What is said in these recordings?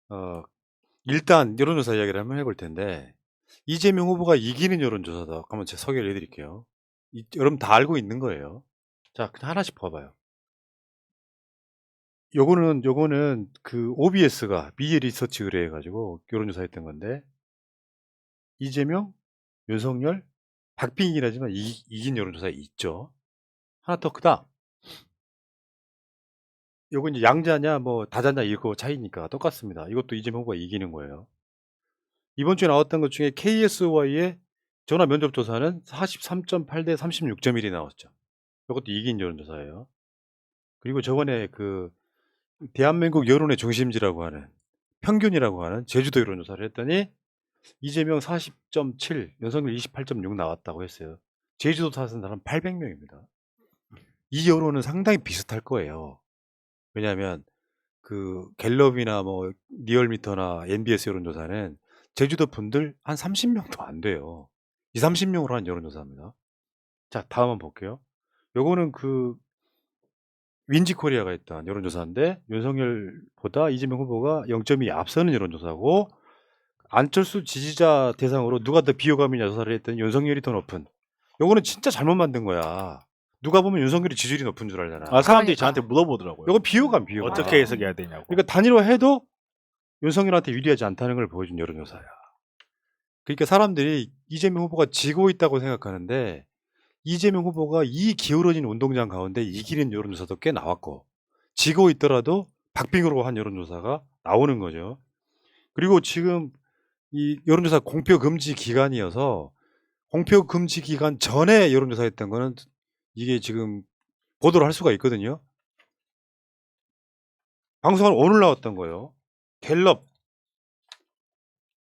어 일단 여론조사 이야기를 한번 해볼 텐데 이재명 후보가 이기는 여론조사다. 한번 제가 소개를 해드릴게요. 여러분 다 알고 있는 거예요. 자, 그냥 하나씩 봐봐요. 요거는 그 OBS가 미디어 리서치 의뢰해가지고 여론조사했던 건데 이재명, 윤석열, 박빙이라지만 이긴 여론조사 있죠. 하나 더 크다. 요거 이제 양자냐 뭐 다자냐 이거 차이니까 똑같습니다. 이것도 이재명 후보가 이기는 거예요. 이번 주에 나왔던 것 중에 KSY의 전화 면접 조사는 43.8 대 36.1이 나왔죠. 이것도 이긴 여론조사예요. 그리고 저번에 그 대한민국 여론의 중심지라고 하는 평균이라고 하는 제주도 여론조사를 했더니 이재명 40.7, 윤석열 28.6 나왔다고 했어요. 제주도 사는 사람 800명입니다. 이 여론은 상당히 비슷할 거예요. 왜냐하면 그 갤럽이나 뭐 리얼미터나 NBS 여론조사는 제주도 분들 한 30명도 안 돼요. 2, 30명으로 한 여론조사입니다. 자, 다음 한번 볼게요. 요거는 그 윈지코리아가 했던 여론조사인데 윤석열보다 이재명 후보가 0.2 앞서는 여론조사고 안철수 지지자 대상으로 누가 더 비호감이냐 조사를 했더니 윤석열이 더 높은. 요거는 진짜 잘못 만든 거야. 누가 보면 윤석열이 지지율이 높은 줄 알잖아. 아, 사람들이 그러니까. 저한테 물어보더라고요. 요건 비호감. 어떻게 해석해야 되냐고. 그러니까 단일화해도 윤석열한테 유리하지 않다는 걸 보여준 여론조사야. 그러니까 사람들이 이재명 후보가 지고 있다고 생각하는데 이재명 후보가 이 기울어진 운동장 가운데 이기는 여론조사도 꽤 나왔고 지고 있더라도 박빙으로 한 여론조사가 나오는 거죠. 그리고 지금 이 여론조사 공표 금지 기간이어서 공표 금지 기간 전에 여론조사 했던 거는 이게 지금 보도를 할 수가 있거든요. 방송은 오늘 나왔던 거예요. 갤럽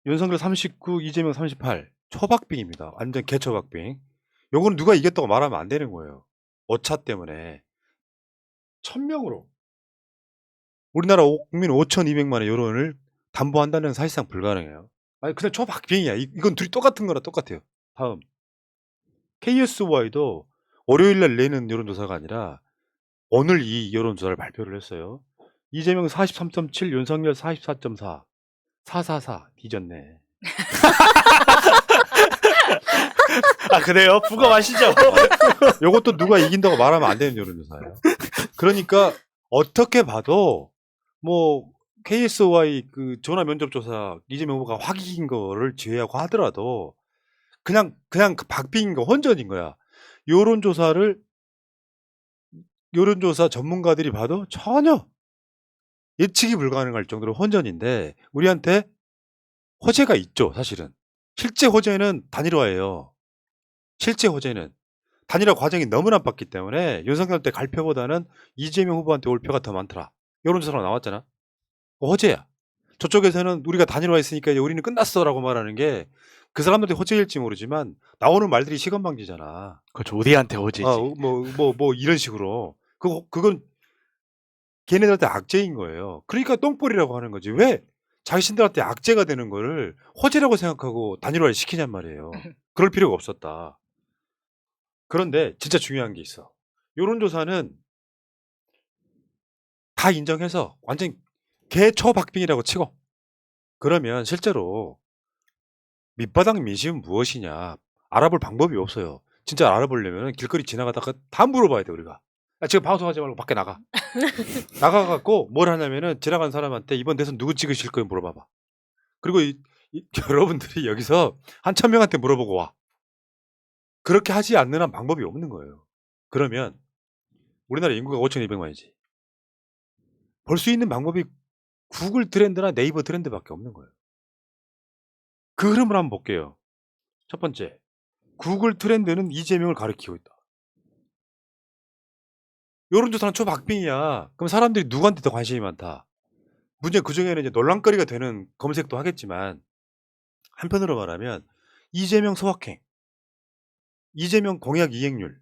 윤석열 39, 이재명 38 초박빙입니다. 완전 개초박빙. 요거는 누가 이겼다고 말하면 안 되는 거예요. 오차 때문에 1000명으로 우리나라 국민 5200만의 여론을 담보한다는 사실상 불가능해요. 아니 그냥 초박빙이야. 이건 둘이 똑같은 거라 똑같아요. 다음 KSY도 월요일날 내는 여론조사가 아니라 오늘 이 여론조사를 발표를 했어요. 이재명 43.7, 윤석열 44.4, 444 뒤졌네. 아, 그래요? 부검하시죠. 요것도 누가 이긴다고 말하면 안 되는 여론조사예요. 그러니까 어떻게 봐도 뭐 KSY 그 전화 면접조사 이재명 후보가 확 이긴 거를 제외하고 하더라도 그냥 그 박빙인 거 혼전인 거야. 여론조사 전문가들이 봐도 전혀 예측이 불가능할 정도로 혼전인데 우리한테 호재가 있죠, 사실은. 실제 호재는 단일화예요. 실제 호재는 단일화 과정이 너무 나빴기 때문에 윤석열 때 갈 표보다는 이재명 후보한테 올 표가 더 많더라. 여론조사로 나왔잖아. 호재야. 저쪽에서는 우리가 단일화했으니까 이제 우리는 끝났어라고 말하는 게 그 사람들이 호재일지 모르지만 나오는 말들이 시건방지잖아. 그렇죠. 우리한테 오지지. 뭐 이런 식으로. 그건 걔네들한테 악재인 거예요. 그러니까 똥볼이라고 하는 거지. 왜 자신들한테 악재가 되는 거를 호재라고 생각하고 단일화를 시키냔 말이에요. 그럴 필요가 없었다. 그런데 진짜 중요한 게 있어. 여론조사는 다 인정해서 완전 개초박빙이라고 치고 그러면 실제로 밑바닥 민심은 무엇이냐 알아볼 방법이 없어요. 진짜 알아보려면 길거리 지나가다가 다 물어봐야 돼 우리가. 지금 방송하지 말고 밖에 나가. 나가갖고 뭘 하냐면은 지나가는 사람한테 이번 대선 누구 찍으실 거예요 물어봐봐. 그리고 여러분들이 여기서 한 1000명한테 물어보고 와. 그렇게 하지 않는 한 방법이 없는 거예요. 그러면 우리나라 인구가 5200만이지. 볼 수 있는 방법이 구글 트렌드나 네이버 트렌드밖에 없는 거예요. 그 흐름을 한번 볼게요. 첫 번째, 구글 트렌드는 이재명을 가리키고 있다. 여론조사는 초박빙이야. 그럼 사람들이 누구한테 더 관심이 많다? 문제 그 중에는 이제 논란거리가 되는 검색도 하겠지만 한편으로 말하면 이재명 소확행, 이재명 공약 이행률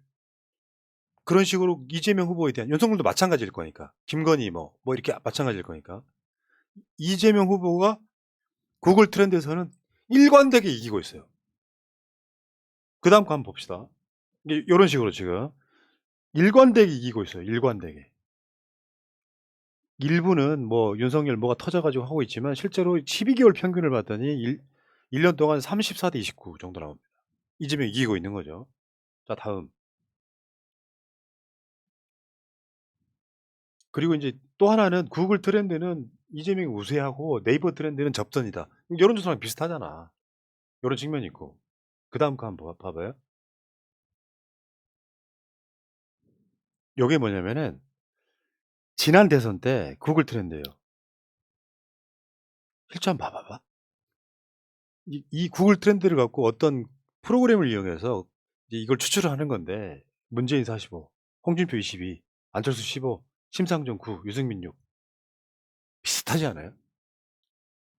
그런 식으로 이재명 후보에 대한 윤석열도 마찬가지일 거니까 김건희 뭐 이렇게 마찬가지일 거니까 이재명 후보가 구글 트렌드에서는 일관되게 이기고 있어요. 그 다음 거 한번 봅시다. 이런 식으로 지금 일관되게 이기고 있어요. 일관되게. 일부는 뭐 윤석열 뭐가 터져가지고 하고 있지만 실제로 12개월 평균을 봤더니 1년 동안 34대 29 정도 나옵니다. 이재명이 이기고 있는 거죠. 자, 다음. 그리고 이제 또 하나는 구글 트렌드는 이재명이 우세하고 네이버 트렌드는 접전이다. 여론조사랑 비슷하잖아. 이런 측면이 있고. 그 다음 거 한번 봐봐요. 요게 뭐냐면은 지난 대선 때 구글 트렌드예요. 실제 한번 봐봐봐. 이 구글 트렌드를 갖고 어떤 프로그램을 이용해서 이제 이걸 추출을 하는 건데 문재인 45, 홍준표 22, 안철수 15, 심상정 9, 유승민 6 비슷하지 않아요?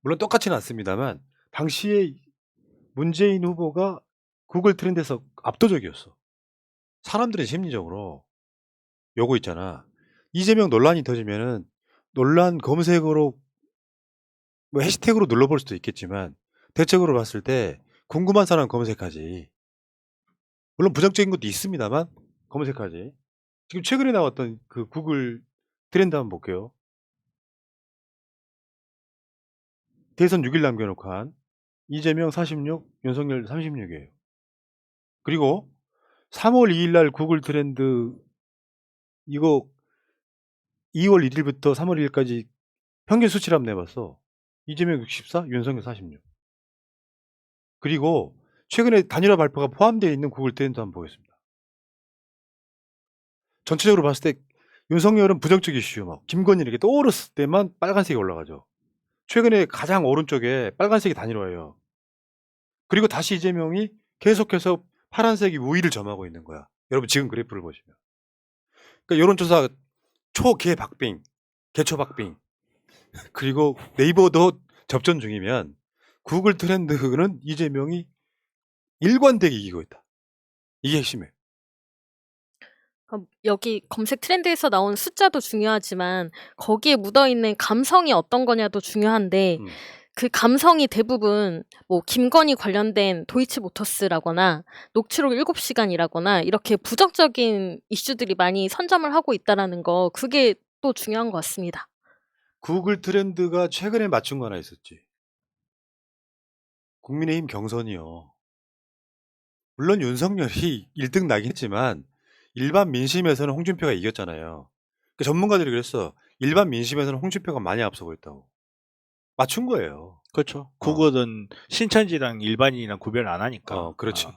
물론 똑같지는 않습니다만 당시에 문재인 후보가 구글 트렌드에서 압도적이었어. 사람들의 심리적으로 요거 있잖아. 이재명 논란이 터지면은 논란 검색어로 뭐 해시태그로 눌러볼 수도 있겠지만 대책으로 봤을 때 궁금한 사람 검색하지. 물론 부정적인 것도 있습니다만 검색하지. 지금 최근에 나왔던 그 구글 트렌드 한번 볼게요. 대선 6일 남겨놓고 한 이재명 46, 윤석열 36이에요. 그리고 3월 2일 날 구글 트렌드 이거 2월 1일부터 3월 2일까지 평균 수치를 한번 내봤어. 이재명 64, 윤석열 46. 그리고 최근에 단일화 발표가 포함되어 있는 구글 트렌드 한번 보겠습니다. 전체적으로 봤을 때 윤석열은 부정적 이슈 막 김건희 이렇게 떠오르을 때만 빨간색이 올라가죠. 최근에 가장 오른쪽에 빨간색이 단일화예요. 그리고 다시 이재명이 계속해서 파란색이 우위를 점하고 있는 거야. 여러분 지금 그래프를 보시면. 그러니까 여론조사 초개박빙, 개초박빙 그리고 네이버도 접전 중이면 구글 트렌드는 이재명이 일관되게 이기고 있다. 이게 핵심이에요. 여기 검색 트렌드에서 나온 숫자도 중요하지만 거기에 묻어있는 감성이 어떤 거냐도 중요한데 그 감성이 대부분 뭐 김건희 관련된 도이치모터스라거나 녹취록 7시간이라거나 이렇게 부정적인 이슈들이 많이 선점을 하고 있다라는 거 그게 또 중요한 것 같습니다. 구글 트렌드가 최근에 맞춘 거 하나 있었지. 국민의힘 경선이요. 물론 윤석열이 1등 나긴 했지만 일반 민심에서는 홍준표가 이겼잖아요. 그 전문가들이 그랬어. 일반 민심에서는 홍준표가 많이 앞서고 있다고. 맞춘 거예요. 그렇죠. 구글은 신천지랑 일반인이랑 구별 안 하니까. 그렇지.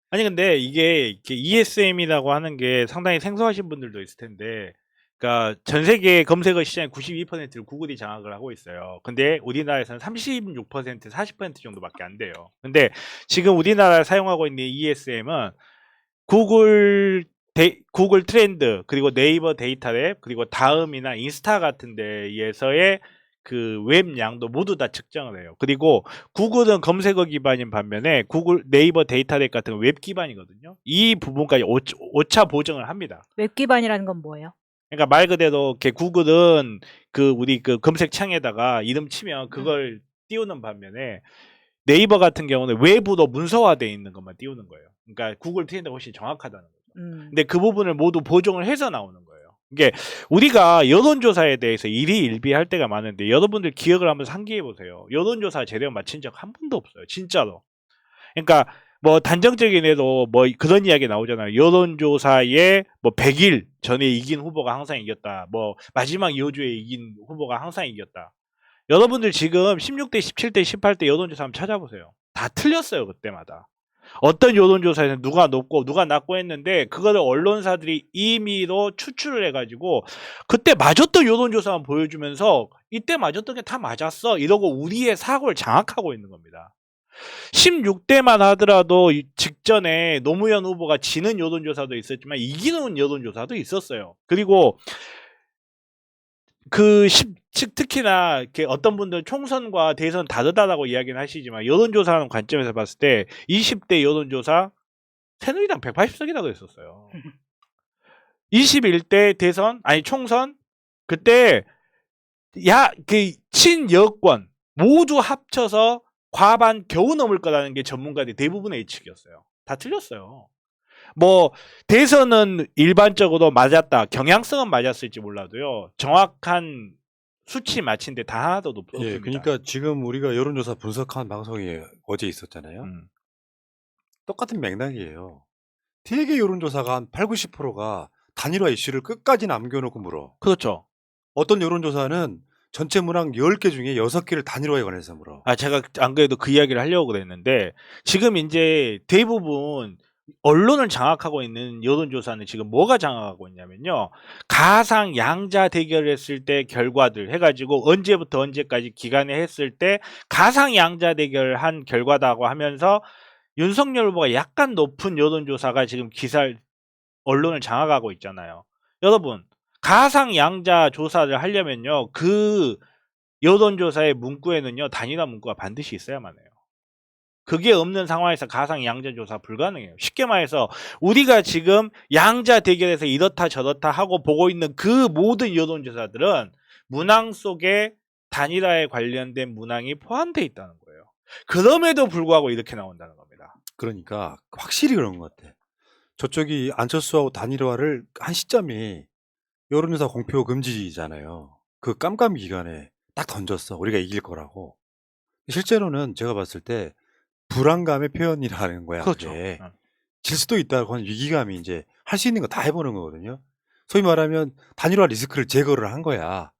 아니 근데 이게 ESM이라고 하는 게 상당히 생소하신 분들도 있을 텐데, 그러니까 전 세계 검색어 시장의 92%를 구글이 장악을 하고 있어요. 근데 우리나라에서는 36%, 40% 정도밖에 안 돼요. 근데 지금 우리나라에 사용하고 있는 ESM은 구글 트렌드, 그리고 네이버 데이터랩, 그리고 다음이나 인스타 같은 데에서의 그 웹 양도 모두 다 측정을 해요. 그리고 구글은 검색어 기반인 반면에 네이버 데이터랩 같은 건 웹 기반이거든요. 이 부분까지 오차 보정을 합니다. 웹 기반이라는 건 뭐예요? 그러니까 말 그대로 이렇게 구글은 우리 검색창에다가 이름 치면 그걸 띄우는 반면에 네이버 같은 경우는 외부로 문서화되어 있는 것만 띄우는 거예요. 그러니까 구글 트렌드가 훨씬 정확하다는 거죠. 근데 그 부분을 모두 보정을 해서 나오는 거예요. 이게 우리가 여론조사에 대해서 일희일비할 때가 많은데 여러분들 기억을 한번 상기해 보세요. 여론조사 제대로 맞힌 적 한 번도 없어요. 진짜로. 그러니까 뭐 단정적인 애도 뭐 그런 이야기 나오잖아요. 여론조사에 뭐 100일 전에 이긴 후보가 항상 이겼다. 뭐 마지막 여주에 이긴 후보가 항상 이겼다. 여러분들 지금 16대, 17대, 18대 여론조사 한번 찾아보세요. 다 틀렸어요. 그때마다. 어떤 여론조사에서는 누가 높고 누가 낮고 했는데 그거를 언론사들이 임의로 추출을 해가지고 그때 맞았던 여론조사만 보여주면서 이때 맞았던 게 다 맞았어 이러고 우리의 사고를 장악하고 있는 겁니다. 16대만 하더라도 직전에 노무현 후보가 지는 여론조사도 있었지만 이기는 여론조사도 있었어요. 그리고 특히나 어떤 분들 총선과 대선 다르다라고 이야기는 하시지만 여론조사하는 관점에서 봤을 때 20대 여론조사 새누리당 180석이라고 했었어요. 21대 총선 그때 친여권 모두 합쳐서 과반 겨우 넘을 거라는 게 전문가들이 대부분의 예측이었어요. 다 틀렸어요. 뭐 대선은 일반적으로 맞았다. 경향성은 맞았을지 몰라도요. 정확한 수치 맞힌 데 다 하나도 없습니다. 예, 그러니까 지금 우리가 여론조사 분석한 방송이 어제 있었잖아요. 음. 똑같은 맥락이에요. 되게 여론조사가 한 8, 90%가 단일화 이슈를 끝까지 남겨놓고 물어. 그렇죠. 어떤 여론조사는 전체 문항 10개 중에 6개를 단일화에 관해서 물어. 아, 제가 안 그래도 그 이야기를 하려고 그랬는데 지금 이제 대부분 언론을 장악하고 있는 여론조사는 지금 뭐가 장악하고 있냐면요. 가상 양자 대결을 했을 때 결과들 해가지고 언제부터 언제까지 기간에 했을 때 가상 양자 대결을 한 결과다고 하면서 윤석열 후보가 약간 높은 여론조사가 지금 언론을 장악하고 있잖아요. 여러분, 가상 양자 조사를 하려면요. 그 여론조사의 문구에는요. 단일화 문구가 반드시 있어야만 해요. 그게 없는 상황에서 가상 양자 조사 불가능해요. 쉽게 말해서 우리가 지금 양자 대결에서 이렇다 저렇다 하고 보고 있는 그 모든 여론조사들은 문항 속에 단일화에 관련된 문항이 포함되어 있다는 거예요. 그럼에도 불구하고 이렇게 나온다는 겁니다. 그러니까 확실히 그런 것 같아. 저쪽이 안철수하고 단일화를 한 시점이 여론조사 공표 금지잖아요. 그 깜깜이 기간에 딱 던졌어. 우리가 이길 거라고. 실제로는 제가 봤을 때 불안감의 표현이라는 거야. 그렇죠. 그게. 질 수도 있다고 하는 위기감이 이제 할 수 있는 거 다 해보는 거거든요. 소위 말하면 단일화 리스크를 제거를 한 거야.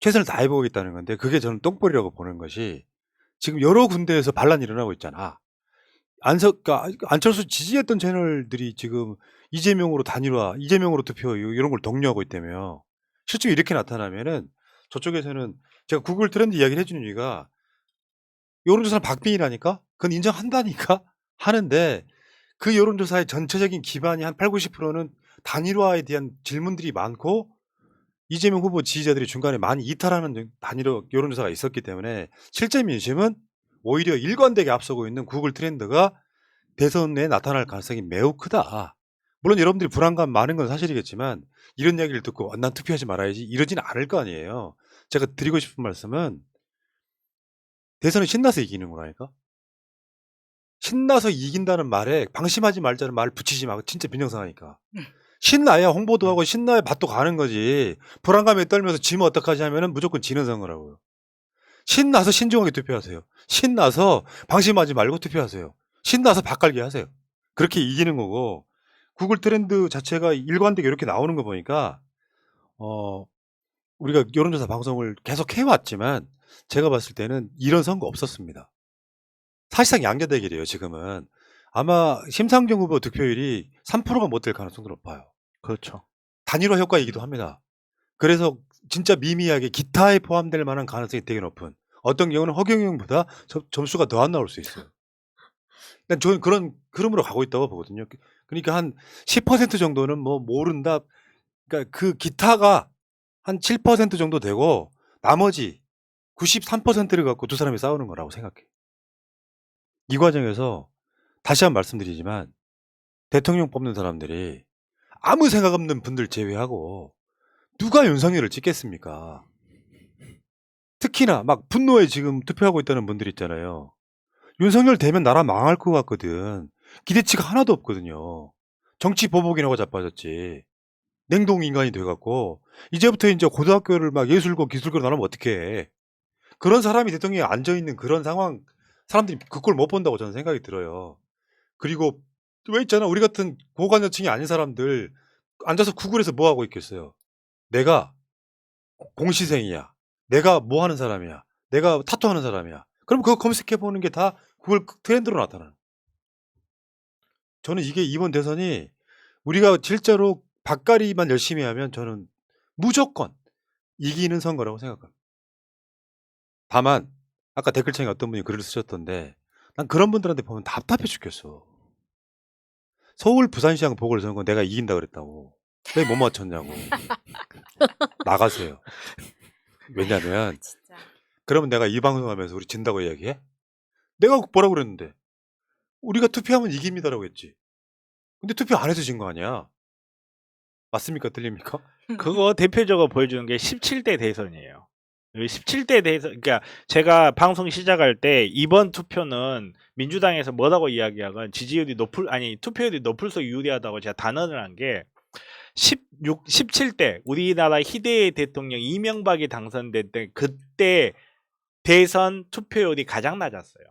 최선을 다해보겠다는 건데 그게 저는 똥볼이라고 보는 것이 지금 여러 군데에서 반란이 일어나고 있잖아. 그러니까 안철수 지지했던 채널들이 지금 이재명으로 단일화, 이재명으로 투표 이런 걸 독려하고 있다며. 실제로 이렇게 나타나면은 저쪽에서는 제가 구글 트렌드 이야기를 해주는 이유가 여론조사는 박빙이라니까? 그건 인정한다니까? 하는데 그 여론조사의 전체적인 기반이 한 8, 90%는 단일화에 대한 질문들이 많고 이재명 후보 지지자들이 중간에 많이 이탈하는 단일화 여론조사가 있었기 때문에 실제 민심은 오히려 일관되게 앞서고 있는 구글 트렌드가 대선에 나타날 가능성이 매우 크다. 물론 여러분들이 불안감 많은 건 사실이겠지만 이런 이야기를 듣고 난 투표하지 말아야지 이러지는 않을 거 아니에요. 제가 드리고 싶은 말씀은 대선은 신나서 이기는 거라니까. 신나서 이긴다는 말에 방심하지 말자는 말을 붙이지 말고 진짜 빈정상하니까. 신나야 홍보도 하고 신나야 밭도 가는 거지. 불안감에 떨면서 지면 어떡하지 하면은 무조건 지는 선거라고요. 신나서 신중하게 투표하세요. 신나서 방심하지 말고 투표하세요. 신나서 밭갈기 하세요. 그렇게 이기는 거고 구글 트렌드 자체가 일관되게 이렇게 나오는 거 보니까 우리가 여론조사 방송을 계속 해왔지만 제가 봤을 때는 이런 선거 없었습니다. 사실상 양자 대결이에요. 지금은 아마 심상정 후보 득표율이 3%가 못 될 가능성도 높아요. 그렇죠. 단일화 효과이기도 합니다. 그래서 진짜 미미하게 기타에 포함될 만한 가능성이 되게 높은 어떤 경우는 허경영보다 점수가 더 안 나올 수 있어요. 그러니까 저는 그런 흐름으로 가고 있다고 보거든요. 그러니까 한 10% 정도는 뭐 모른다. 그러니까 그 기타가 한 7% 정도 되고 나머지 93%를 갖고 두 사람이 싸우는 거라고 생각해. 이 과정에서 다시 한번 말씀드리지만 대통령 뽑는 사람들이 아무 생각 없는 분들 제외하고 누가 윤석열을 찍겠습니까? 특히나 막 분노에 지금 투표하고 있다는 분들 있잖아요. 윤석열 되면 나라 망할 것 같거든. 기대치가 하나도 없거든요. 정치 보복이라고 자빠졌지. 냉동 인간이 돼갖고 이제부터 이제 고등학교를 막 예술고 기술고로 나누면 어떡해. 그런 사람이 대통령에 앉아있는 그런 상황 사람들이 그 꼴 못 본다고 저는 생각이 들어요. 그리고 왜 있잖아. 우리 같은 고관여층이 아닌 사람들 앉아서 구글에서 뭐 하고 있겠어요. 내가 공시생이야. 내가 뭐 하는 사람이야. 내가 타투하는 사람이야. 그럼 그거 검색해보는 게 다 구글 트렌드로 나타나는. 저는 이게 이번 대선이 우리가 실제로 밭갈이만 열심히 하면 저는 무조건 이기는 선거라고 생각합니다. 다만 아까 댓글창에 어떤 분이 글을 쓰셨던데 난 그런 분들한테 보면 답답해 죽겠어. 서울 부산시장 보궐선거 내가 이긴다 그랬다고. 왜 못 맞췄냐고. 나가세요. 왜냐면 진짜. 그러면 내가 이 방송하면서 우리 진다고 이야기해? 내가 뭐라고 그랬는데 우리가 투표하면 이깁니다라고 했지. 근데 투표 안 해서 진 거 아니야. 맞습니까? 틀립니까? 그거 대표적으로 보여주는 게 17대 대선이에요. 17대에 대해서 그러니까 제가 방송 시작할 때 이번 투표는 민주당에서 뭐라고 이야기하건 지지율이 투표율이 높을수록 유리하다고 제가 단언을 한 게 17대 우리나라 희대의 대통령 이명박이 당선될 때 그때 대선 투표율이 가장 낮았어요.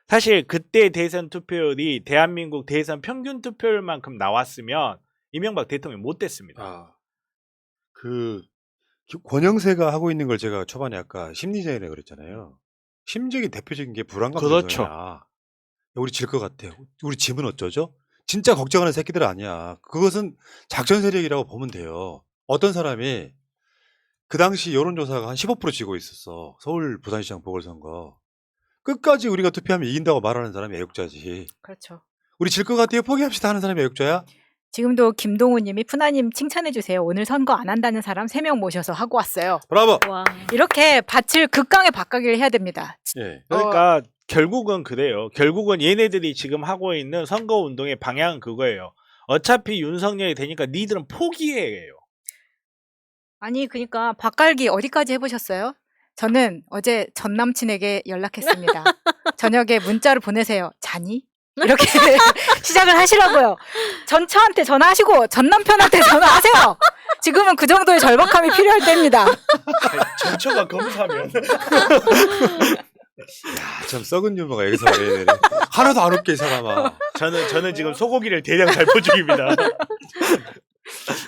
사실 그때 대선 투표율이 대한민국 대선 평균 투표율만큼 나왔으면 이명박 대통령 못 됐습니다. 권영세가 하고 있는 걸 제가 초반에 아까 심리전이라 그랬잖아요. 심적인 대표적인 게 불안감 그렇죠. 조성이야. 우리 질 것 같아. 우리 짐은 어쩌죠? 진짜 걱정하는 새끼들 아니야. 그것은 작전 세력이라고 보면 돼요. 어떤 사람이 그 당시 여론조사가 한 15% 지고 있었어. 서울 부산시장 보궐선거. 끝까지 우리가 투표하면 이긴다고 말하는 사람이 애국자지. 그렇죠. 우리 질 것 같아요. 포기합시다 하는 사람이 애국자야? 지금도 김동우 님이 푸나님 칭찬해 주세요. 오늘 선거 안 한다는 사람 3명 모셔서 하고 왔어요. 브라보! 와. 이렇게 밭을 극강에 바꾸기를 해야 됩니다. 예. 그러니까 결국은 그래요. 결국은 얘네들이 지금 하고 있는 선거 운동의 방향은 그거예요. 어차피 윤석열이 되니까 니들은 포기해요. 아니 그러니까 밭갈기 어디까지 해보셨어요? 저는 어제 전 남친에게 연락했습니다. 저녁에 문자를 보내세요. 자니? 이렇게 시작을 하시라고요. 전 처한테 전화하시고 전 남편한테 전화하세요. 지금은 그 정도의 절박함이 필요할 때입니다. 전처가 검사면 야, 참 썩은 유머가 여기서 말해야 되네. 하나도 안 웃겨 이 사람아. 저는 지금 소고기를 대량 살포 중입니다.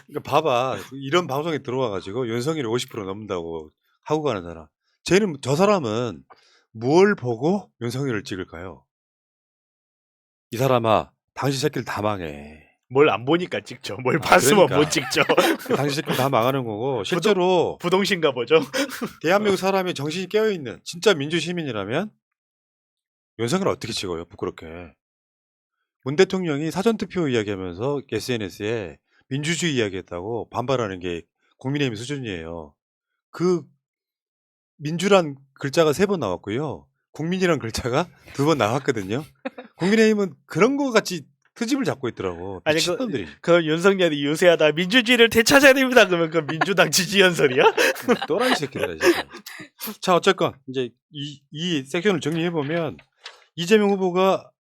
그러니까 봐봐. 이런 방송에 들어와가지고 윤석열이 50% 넘는다고 하고 가는 사람. 저 사람은 뭘 보고 윤석열을 찍을까요? 이 사람아, 당신 새끼들 다 망해. 뭘 안 보니까 찍죠. 뭘 봤으면 그러니까. 못 찍죠. 당신 새끼들 다 망하는 거고 실제로 부동신가 보죠. 대한민국 사람이 정신이 깨어있는 진짜 민주시민이라면 윤석열 어떻게 찍어요? 부끄럽게. 문 대통령이 사전투표 이야기하면서 SNS에 민주주의 이야기했다고 반발하는 게 국민의힘 수준이에요. 그 민주란 글자가 3번 나왔고요. 국민이란 글자가 2번 나왔거든요. 국민의힘은 그런 거 같이 트집을 잡고 있더라고. 아니, 미친놈들이. 그 윤석열이 유세하다 민주주의를 되찾아야 됩니다. 그러면 그 민주당 지지 연설이야? 또라이 새끼들아 진짜. 자 어쨌건 이제 이 섹션을 정리해보면 이재명 후보가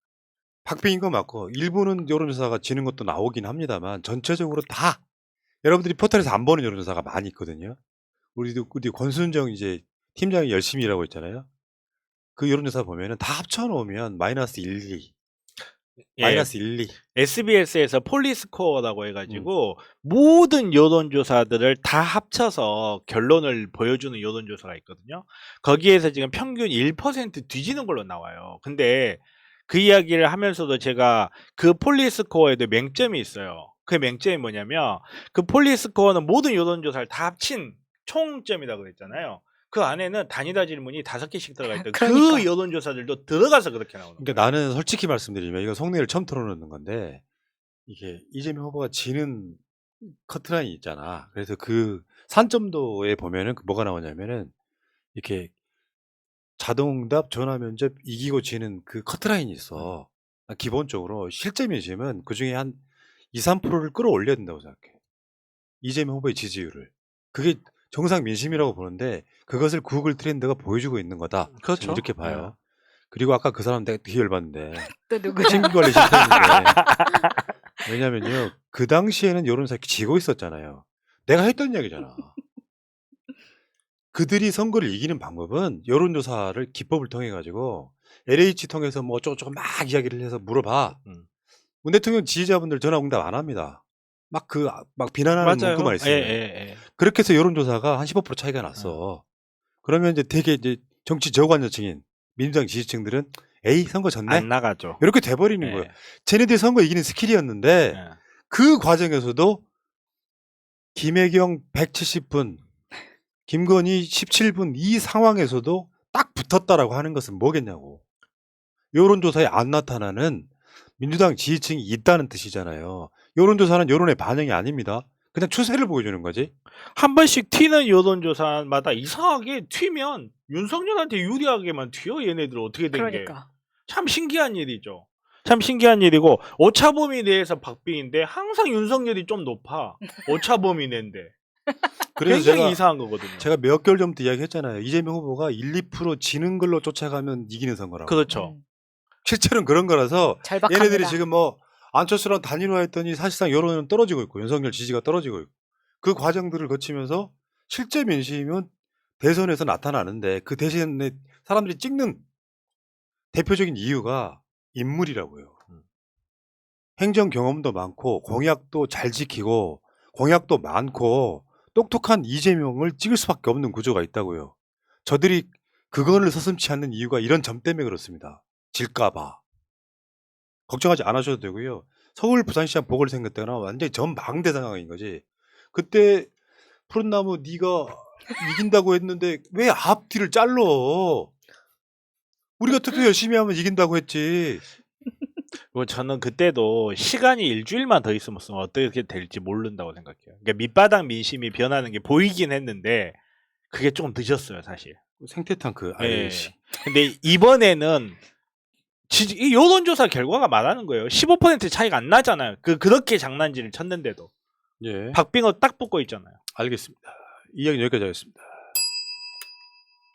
박빙인 거 맞고 일부는 여론조사가 지는 것도 나오긴 합니다만 전체적으로 다 여러분들이 포털에서 안 보는 여론조사가 많이 있거든요. 우리 권순정 이제 팀장이 열심히 일하고 있잖아요. 그 여론조사 보면은 다 합쳐놓으면 마이너스 1, 2. 마이너스 1, 2. SBS에서 폴리스코어라고 해가지고 모든 여론조사들을 다 합쳐서 결론을 보여주는 여론조사가 있거든요. 거기에서 지금 평균 1% 뒤지는 걸로 나와요. 근데 그 이야기를 하면서도 제가 그 폴리스코어에도 맹점이 있어요. 그 맹점이 뭐냐면 그 폴리스코어는 모든 여론조사를 다 합친 총점이라고 그랬잖아요. 그 안에는 단일화 질문이 5개씩 들어가 있다. 그러니까. 그 여론조사들도 들어가서 그렇게 나오는 거예요. 그러니까 나는 솔직히 말씀드리면 이거 속내를 처음 털어놓는 건데 이게 이재명 후보가 지는 커트라인이 있잖아. 그래서 그 산점도에 보면은 뭐가 나오냐면은 이렇게 자동응답, 전화면접 이기고 지는 그 커트라인이 있어. 기본적으로 실제 민심은 그중에 한 2, 3%를 끌어올려야 된다고 생각해. 이재명 후보의 지지율을. 그게 정상 민심이라고 보는데 그것을 구글 트렌드가 보여주고 있는 거다. 그렇죠. 저는 이렇게 봐요. 그리고 아까 그 사람 내가 되게 열받는데 또 누구야? 신규관리 실패했는데 왜냐면요 그 당시에는 여론조사 지고 있었잖아요. 내가 했던 이야기잖아. 그들이 선거를 이기는 방법은 여론조사를 기법을 통해 가지고 LH 통해서 뭐 어쩌고저쩌고 막 이야기를 해서 물어봐. 문 대통령 지지자분들 전화 응답 안 합니다. 막 비난하는 문구만 있어요. 예. 그렇게 해서 여론조사가 한 15% 차이가 났어. 그러면 이제 되게 이제 정치 저관여층인 민주당 지지층들은 에이 선거 졌네 안 나가죠. 이렇게 돼버리는 예. 거예요. 쟤네들이 선거 이기는 스킬이었는데 예. 그 과정에서도 김혜경 170분, 김건희 17분 이 상황에서도 딱 붙었다라고 하는 것은 뭐겠냐고. 여론조사에 안 나타나는 민주당 지지층이 있다는 뜻이잖아요. 여론조사는 여론의 반영이 아닙니다. 그냥 추세를 보여주는 거지. 한 번씩 튀는 여론조사마다 이상하게 튀면 윤석열한테 유리하게만 튀어. 얘네들 어떻게 된 게. 그러니까. 참 신기한 일이죠. 참 신기한 일이고 오차범위 내에서 박빙인데 항상 윤석열이 좀 높아. 오차범위 내인데. 그래서 굉장히 이상한 거거든요. 제가 몇 개월 전부터 이야기했잖아요. 이재명 후보가 1, 2% 지는 걸로 쫓아가면 이기는 선거라고. 그렇죠. 실제로는 그런 거라서 절박합니다. 얘네들이 지금 뭐 안철수랑 단일화했더니 사실상 여론은 떨어지고 있고 윤석열 지지가 떨어지고 있고 그 과정들을 거치면서 실제 민심은 대선에서 나타나는데 그 대신에 사람들이 찍는 대표적인 이유가 인물이라고요. 행정 경험도 많고 공약도 잘 지키고 공약도 많고 똑똑한 이재명을 찍을 수밖에 없는 구조가 있다고요. 저들이 그거를 서슴지 않는 이유가 이런 점 때문에 그렇습니다. 질까봐. 걱정하지 않으셔도 되고요. 서울 부산시장 보궐선거 때나 완전히 전망대 상황인 거지. 그때 푸른나무 네가 이긴다고 했는데 왜 앞뒤를 잘러? 우리가 투표 열심히 하면 이긴다고 했지. 그리고 저는 그때도 시간이 일주일만 더 있으면 어떻게 될지 모른다고 생각해요. 그러니까 밑바닥 민심이 변하는 게 보이긴 했는데 그게 조금 늦었어요, 사실. 생태탕크. 예. 아이씨. 근데 이번에는 이 여론조사 결과가 말하는 거예요. 15% 차이가 안 나잖아요. 그렇게 장난질을 쳤는데도 예. 박빙어 딱 붙고 있잖아요. 알겠습니다. 이 이야기는 여기까지 하겠습니다.